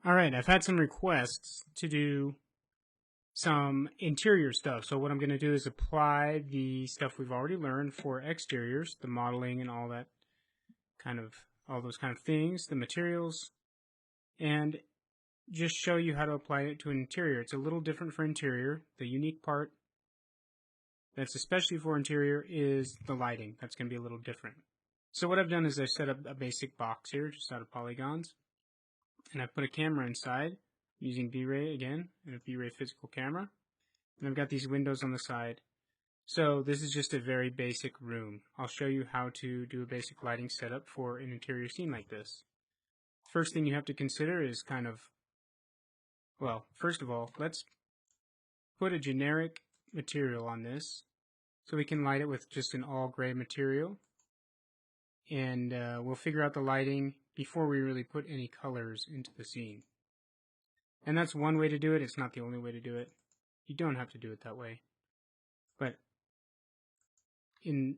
Alright, I've had some requests to do some interior stuff. So what I'm going to do is apply the stuff we've already learned for exteriors, the modeling and all that all those kind of things, the materials, and just show you how to apply it to an interior. It's a little different for interior. The unique part that's especially for interior is the lighting. That's going to be a little different. So what I've done is I've set up a basic box here just out of polygons, and I've put a camera inside using V-Ray again, and a V-Ray physical camera. And I've got these windows on the side. So this is just a very basic room. I'll show you how to do a basic lighting setup for an interior scene like this. First thing you have to consider is first of all, let's put a generic material on this so we can light it with just an all gray material. And we'll figure out the lighting before we really put any colors into the scene. And that's one way to do it. It's not the only way to do it. You don't have to do it that way. But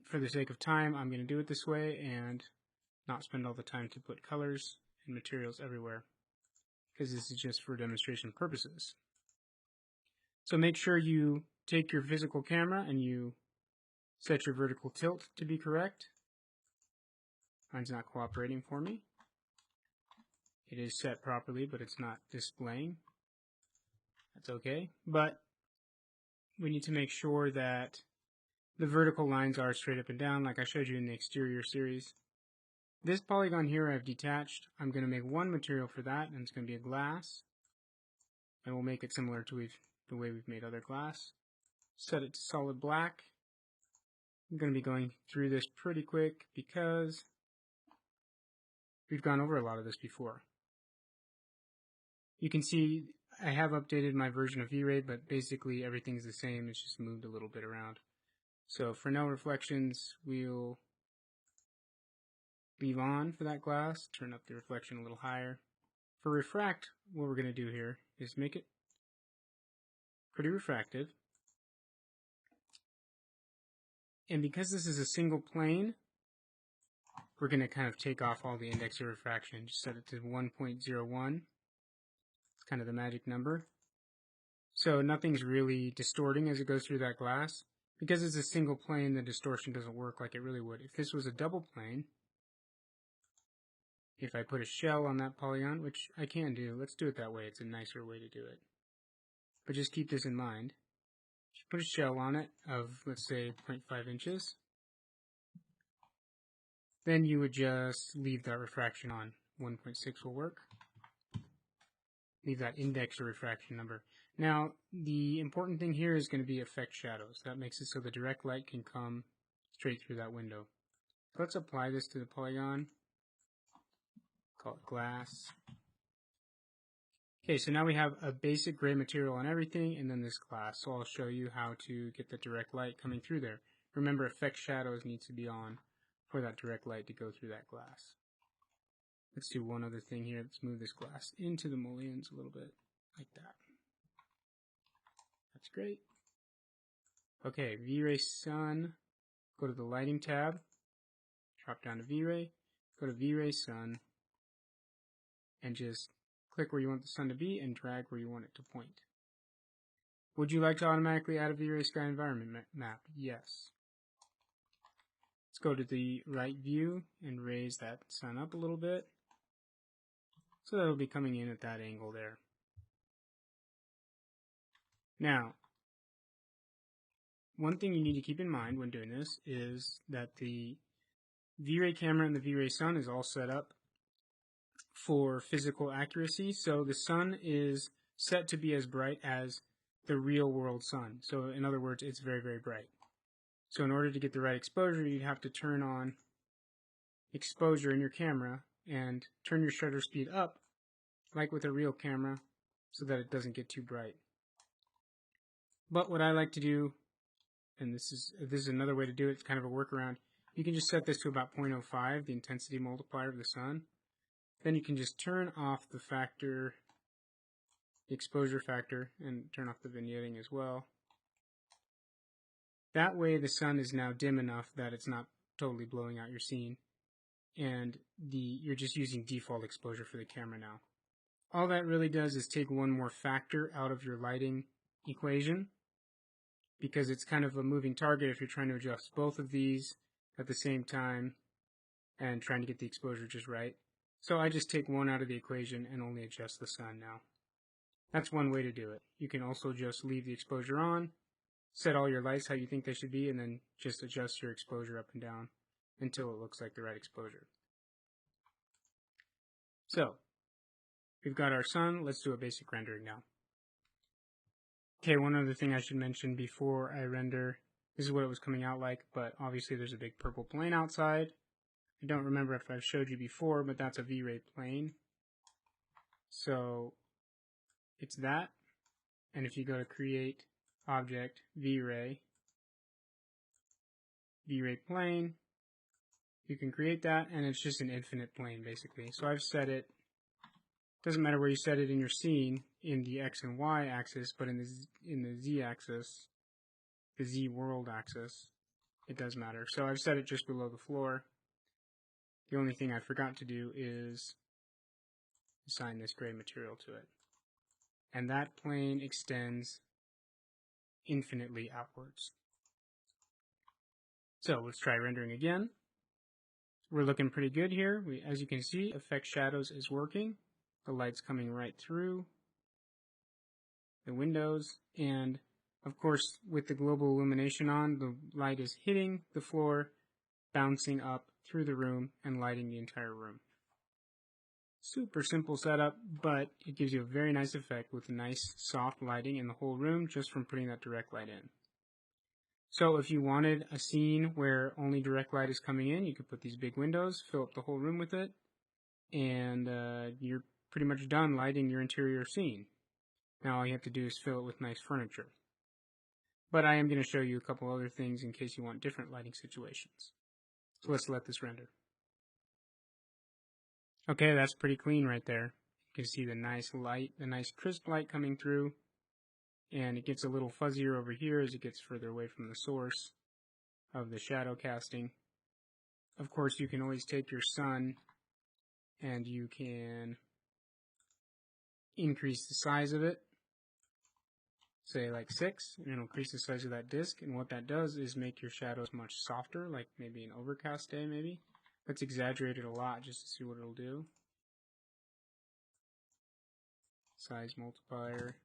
for the sake of time, I'm going to do it this way and not spend all the time to put colors and materials everywhere, because this is just for demonstration purposes. So make sure you take your physical camera and you set your vertical tilt to be correct. Mine's not cooperating for me. It is set properly, but it's not displaying. That's okay. But we need to make sure that the vertical lines are straight up and down, like I showed you in the exterior series. This polygon here I've detached. I'm going to make one material for that, and it's going to be a glass. And we'll make it similar to the way we've made other glass. Set it to solid black. I'm going to be going through this pretty quick because we've gone over a lot of this before. You can see I have updated my version of V-Ray, but basically everything's the same. It's just moved a little bit around. So for no reflections, we'll leave on for that glass, turn up the reflection a little higher. For refract, what we're going to do here is make it pretty refractive. And because this is a single plane, we're going to kind of take off all the index of refraction. Just set it to 1.01. It's kind of the magic number. So nothing's really distorting as it goes through that glass. Because it's a single plane, the distortion doesn't work like it really would. If this was a double plane, if I put a shell on that polygon, which I can do, let's do it that way. It's a nicer way to do it. But just keep this in mind. If you put a shell on it of, let's say, 0.5 inches, then you would just leave that refraction on. 1.6 will work. Leave that index or refraction number. Now, the important thing here is going to be effect shadows. That makes it so the direct light can come straight through that window. Let's apply this to the polygon. Call it glass. Okay, so now we have a basic gray material on everything, and then this glass. So I'll show you how to get the direct light coming through there. Remember, effect shadows needs to be on for that direct light to go through that glass. Let's do one other thing here. Let's move this glass into the mullions a little bit, like that. That's great. Okay, V-Ray Sun. Go to the lighting tab. Drop down to V-Ray. Go to V-Ray Sun. And just click where you want the sun to be and drag where you want it to point. Would you like to automatically add a V-Ray Sky Environment map? Yes. Let's go to the right view and raise that sun up a little bit. So that'll be coming in at that angle there. Now, one thing you need to keep in mind when doing this is that the V-Ray camera and the V-Ray Sun is all set up for physical accuracy. So the sun is set to be as bright as the real world sun. So in other words, it's very, very bright. So in order to get the right exposure, you'd have to turn on exposure in your camera and turn your shutter speed up, like with a real camera, so that it doesn't get too bright. But what I like to do, and this is another way to do it, it's kind of a workaround, you can just set this to about 0.05, the intensity multiplier of the sun. Then you can just turn off the factor, the exposure factor, and turn off the vignetting as well. That way the sun is now dim enough that it's not totally blowing out your scene, and you're just using default exposure for the camera now. all that really does is take one more factor out of your lighting equation, because it's kind of a moving target if you're trying to adjust both of these at the same time and trying to get the exposure just right. So I just take one out of the equation and only adjust the sun now. That's one way to do it. You can also just leave the exposure on, set all your lights how you think they should be, and then just adjust your exposure up and down until it looks like the right exposure. So, we've got our sun. Let's do a basic rendering now. Okay, one other thing I should mention before I render, this is what it was coming out like, but obviously there's a big purple plane outside. I don't remember if I've showed you before, but that's a V-Ray plane. So, it's that, and if you go to Create, Object, V-Ray plane, you can create that, and it's just an infinite plane, basically. So I've set it, doesn't matter where you set it in your scene, in the X and Y axis, but in the Z axis, the Z world axis, it does matter. So I've set it just below the floor. The only thing I forgot to do is assign this gray material to it. And that plane extends infinitely outwards. So let's try rendering again. We're looking pretty good here. As you can see, Effect Shadows is working. The light's coming right through the windows, and of course with the global illumination on, the light is hitting the floor, bouncing up through the room and lighting the entire room. Super simple setup, but it gives you a very nice effect with nice soft lighting in the whole room just from putting that direct light in. So if you wanted a scene where only direct light is coming in, you could put these big windows, fill up the whole room with it, and you're pretty much done lighting your interior scene. Now all you have to do is fill it with nice furniture. But I am going to show you a couple other things in case you want different lighting situations. So let's let this render. Okay, that's pretty clean right there. You can see the nice light, the nice crisp light coming through. And it gets a little fuzzier over here as it gets further away from the source of the shadow casting. Of course, you can always take your sun and you can increase the size of it, say like 6, and it'll increase the size of that disk. And what that does is make your shadows much softer, like maybe an overcast day maybe. Let's exaggerate it a lot just to see what it'll do. Size multiplier.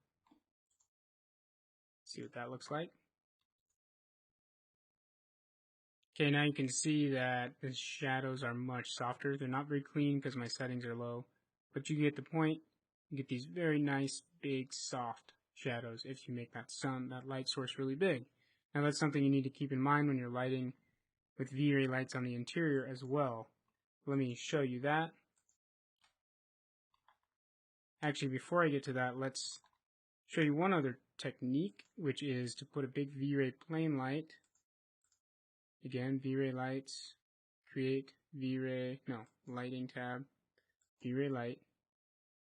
See what that looks like. Okay, now you can see that the shadows are much softer. They're not very clean because my settings are low, but you get the point. You get these very nice, big, soft shadows if you make that light source really big. Now that's something you need to keep in mind when you're lighting with V-Ray lights on the interior as well. Let me show you that. Actually, before I get to that, let's show you one other technique, which is to put a big V-Ray plane light. Again, V-Ray lights, create V-Ray, no, lighting tab, V-Ray light.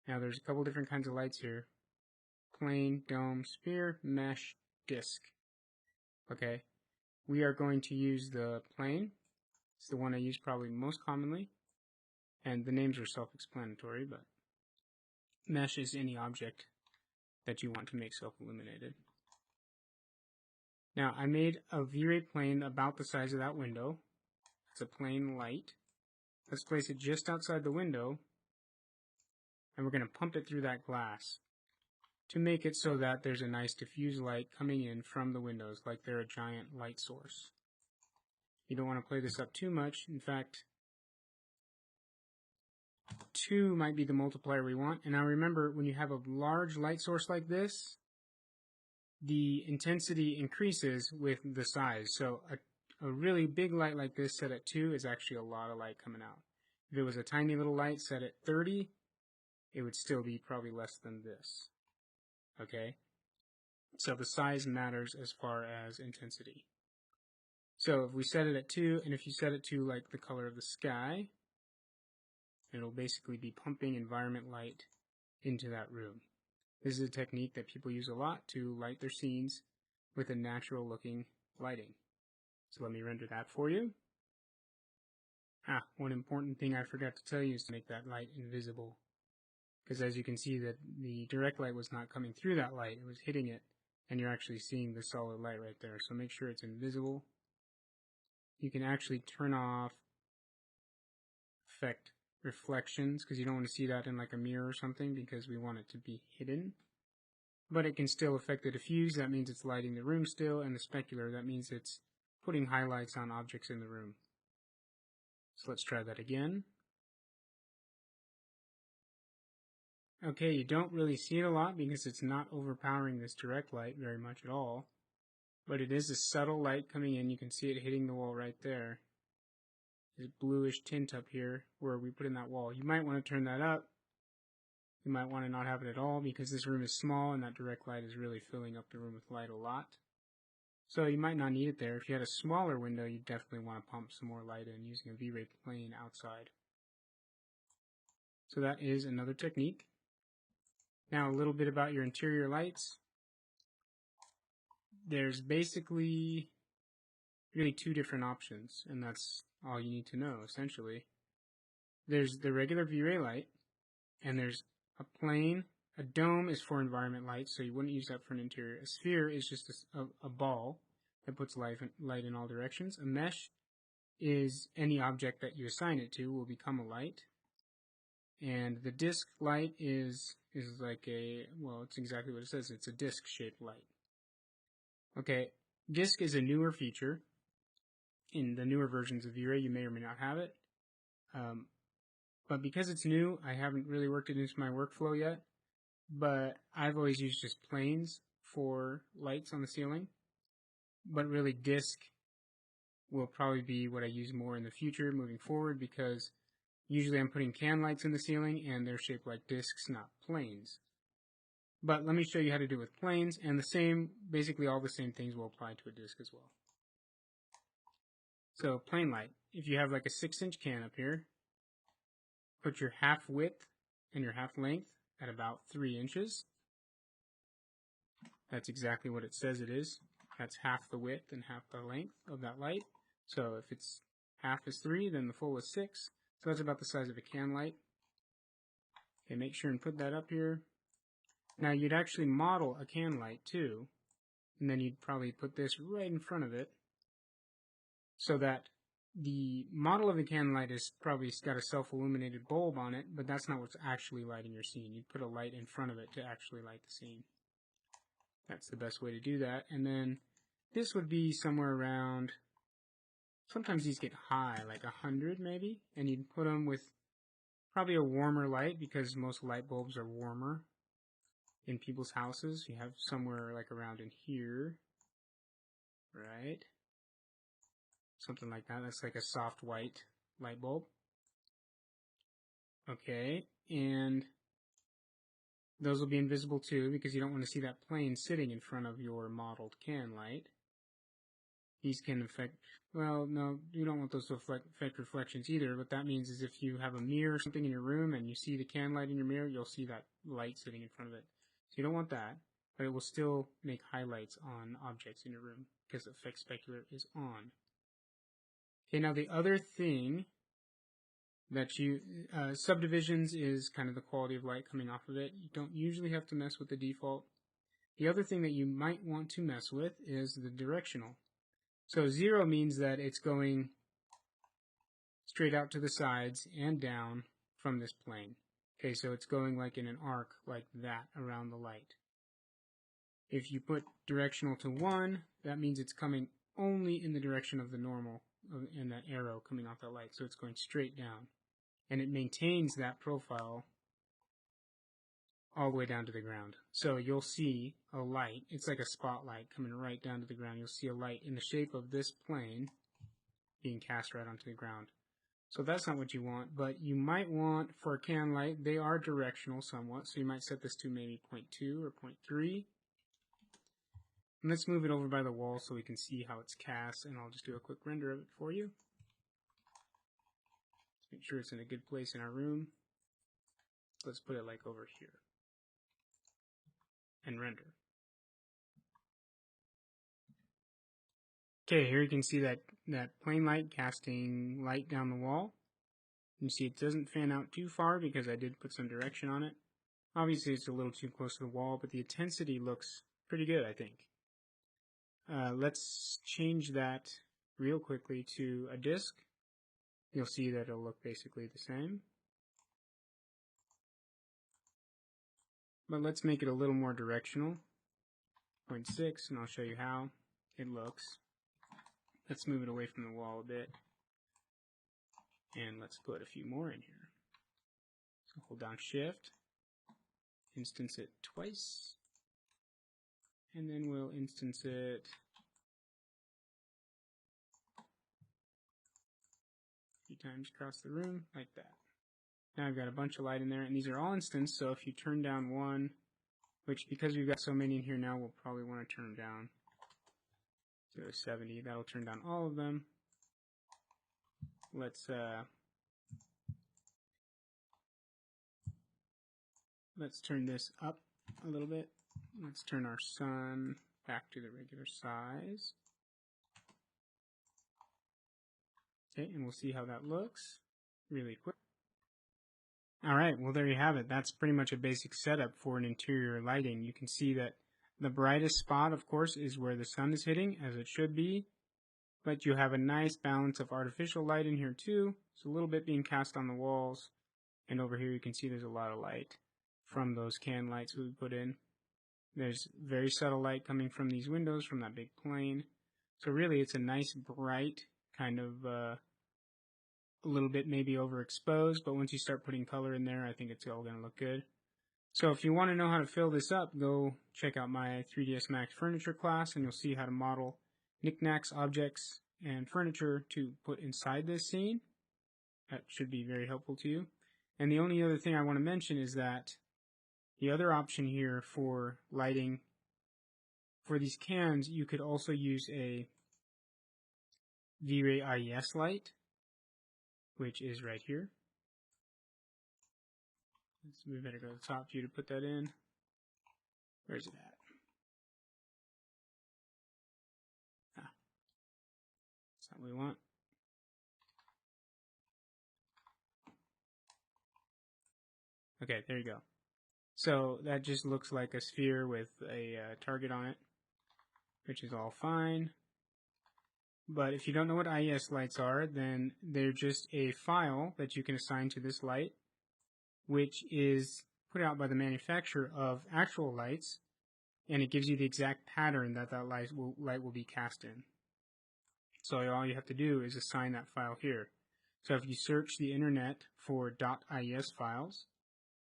Now there's a couple different kinds of lights here. Plane, dome, sphere, mesh, disk. Okay, we are going to use the plane. It's the one I use probably most commonly. And the names are self-explanatory, but mesh is any object that you want to make self-illuminated. Now, I made a V-Ray plane about the size of that window. It's a plane light. Let's place it just outside the window, and we're going to pump it through that glass to make it so that there's a nice diffuse light coming in from the windows, like they're a giant light source. You don't want to play this up too much. In fact, 2 might be the multiplier we want. And now remember, when you have a large light source like this, the intensity increases with the size. So a really big light like this set at 2 is actually a lot of light coming out. If it was a tiny little light set at 30, it would still be probably less than this. Okay? So the size matters as far as intensity. So if we set it at 2, and if you set it to like the color of the sky, it'll basically be pumping environment light into that room. This is a technique that people use a lot to light their scenes with a natural looking lighting. So let me render that for you. One important thing I forgot to tell you is to make that light invisible, because as you can see that the direct light was not coming through that light, it was hitting it, and you're actually seeing the solid light right there. So make sure it's invisible. You can actually turn off affect reflections, because you don't want to see that in like a mirror or something, because we want it to be hidden. But it can still affect the diffuse, that means it's lighting the room still, and the specular, that means it's putting highlights on objects in the room. So let's try that again. Okay, you don't really see it a lot because it's not overpowering this direct light very much at all. But it is a subtle light coming in. You can see it hitting the wall right there. This bluish tint up here where we put in that wall. You might want to turn that up. You might want to not have it at all because this room is small and that direct light is really filling up the room with light a lot. So you might not need it there. If you had a smaller window, you definitely want to pump some more light in using a V-Ray plane outside. So that is another technique. Now a little bit about your interior lights. There's basically really two different options, and that's all you need to know, essentially. There's the regular V-Ray light, and there's a plane. A dome is for environment light, so you wouldn't use that for an interior. A sphere is just a ball that puts light in all directions. A mesh is any object that you assign it to will become a light. And the disc light is like well, it's exactly what it says. It's a disc-shaped light. Okay, disc is a newer feature. In the newer versions of V-Ray, you may or may not have it. But because it's new, I haven't really worked it into my workflow yet. But I've always used just planes for lights on the ceiling. But really, disc will probably be what I use more in the future moving forward, because usually I'm putting can lights in the ceiling and they're shaped like discs, not planes. But let me show you how to do it with planes, and basically all the same things will apply to a disc as well. So plane light, if you have like a 6-inch can up here, put your half width and your half length at about 3 inches. That's exactly what it says it is. That's half the width and half the length of that light. So if it's half is 3, then the full is 6. So that's about the size of a can light. Okay, make sure and put that up here. Now you'd actually model a can light too, and then you'd probably put this right in front of it, so that the model of a can light is probably got a self-illuminated bulb on it, but that's not what's actually lighting your scene. You'd put a light in front of it to actually light the scene. That's the best way to do that. And then this would be somewhere around, sometimes these get high, like 100 maybe, and you'd put them with probably a warmer light, because most light bulbs are warmer in people's houses. You have somewhere like around in here, right? Something like that. That's like a soft white light bulb. Okay, and those will be invisible too, because you don't want to see that plane sitting in front of your modeled can light. These can affect, well, no, you don't want those to affect reflections either. What that means is if you have a mirror or something in your room and you see the can light in your mirror, you'll see that light sitting in front of it. So you don't want that, but it will still make highlights on objects in your room because the effect specular is on. Okay, now the other thing that subdivisions is kind of the quality of light coming off of it. You don't usually have to mess with the default. The other thing that you might want to mess with is the directional. So 0 means that it's going straight out to the sides and down from this plane. Okay, so it's going like in an arc like that around the light. If you put directional to 1, that means it's coming only in the direction of the normal, in that arrow coming off that light. So it's going straight down. And it maintains that profile all the way down to the ground. So you'll see a light, it's like a spotlight coming right down to the ground. You'll see a light in the shape of this plane being cast right onto the ground. So that's not what you want, but you might want, for a can light, they are directional somewhat, so you might set this to maybe 0.2 or 0.3. And let's move it over by the wall so we can see how it's cast, and I'll just do a quick render of it for you. Make sure it's in a good place in our room. Let's put it like over here. And render. Okay, here you can see that plane light casting light down the wall. You see it doesn't fan out too far because I did put some direction on it. Obviously it's a little too close to the wall, but the intensity looks pretty good, I think. Let's change that real quickly to a disk. You'll see that it'll look basically the same. But let's make it a little more directional. 0.6, and I'll show you how it looks. Let's move it away from the wall a bit. And let's put a few more in here. So hold down Shift, instance it twice, and then we'll instance it a few times across the room, like that. Now I've got a bunch of light in there, and these are all instanced, so if you turn down one, which because we've got so many in here now, we'll probably want to turn them down to 70. That'll turn down all of them. Let's turn this up a little bit. Let's turn our sun back to the regular size. Okay, and we'll see how that looks really quick. Alright, well there you have it. That's pretty much a basic setup for an interior lighting. You can see that the brightest spot, of course, is where the sun is hitting, as it should be. But you have a nice balance of artificial light in here too. So a little bit being cast on the walls. And over here you can see there's a lot of light from those can lights we put in. There's very subtle light coming from these windows, from that big plane. So really it's a nice bright kind of a little bit maybe overexposed, but once you start putting color in there, I think it's all going to look good. So if you want to know how to fill this up, go check out my 3ds Max furniture class, and you'll see how to model knickknacks, objects, and furniture to put inside this scene. That should be very helpful to you. And the only other thing I want to mention is that the other option here for lighting for these cans, you could also use a V-Ray IES light, which is right here. We better go to the top view to put that in. Where's it at? Ah, that's not what we want. Okay, there you go. So that just looks like a sphere with a target on it, which is all fine. But if you don't know what IES lights are, then they're just a file that you can assign to this light, which is put out by the manufacturer of actual lights, and it gives you the exact pattern that that light will be cast in. So all you have to do is assign that file here. So if you search the internet for .ies files,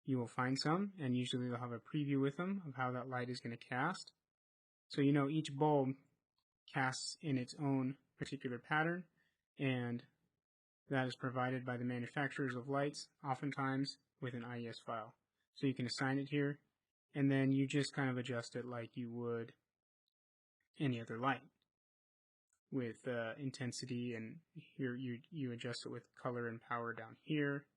you will find some, and usually they'll have a preview with them of how that light is going to cast. So you know each bulb casts in its own particular pattern, and that is provided by the manufacturers of lights, oftentimes with an IES file. So you can assign it here, and then you just kind of adjust it like you would any other light with intensity, and here you adjust it with color and power down here.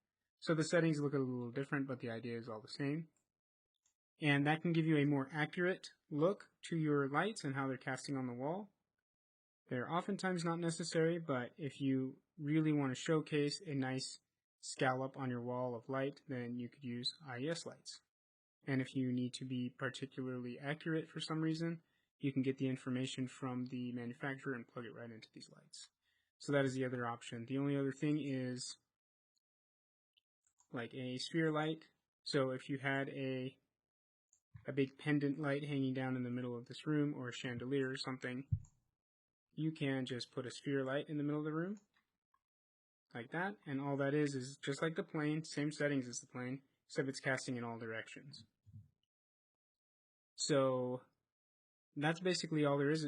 So the settings look a little different, but the idea is all the same. And that can give you a more accurate look to your lights and how they're casting on the wall. They're oftentimes not necessary, but if you really want to showcase a nice scallop on your wall of light, then you could use IES lights. And if you need to be particularly accurate for some reason, you can get the information from the manufacturer and plug it right into these lights. So that is the other option. The only other thing is like a sphere light. So if you had a big pendant light hanging down in the middle of this room, or a chandelier or something, you can just put a sphere light in the middle of the room, like that, and all that is just like the plane, same settings as the plane, except it's casting in all directions. So that's basically all there is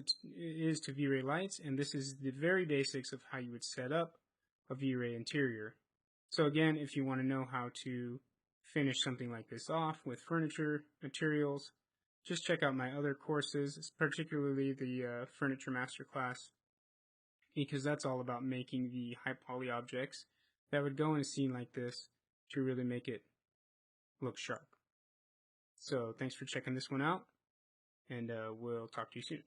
to V-Ray lights, and this is the very basics of how you would set up a V-Ray interior. So again, if you want to know how to finish something like this off with furniture, materials, just check out my other courses, particularly the Furniture Masterclass, because that's all about making the high poly objects that would go in a scene like this to really make it look sharp. So thanks for checking this one out, and we'll talk to you soon.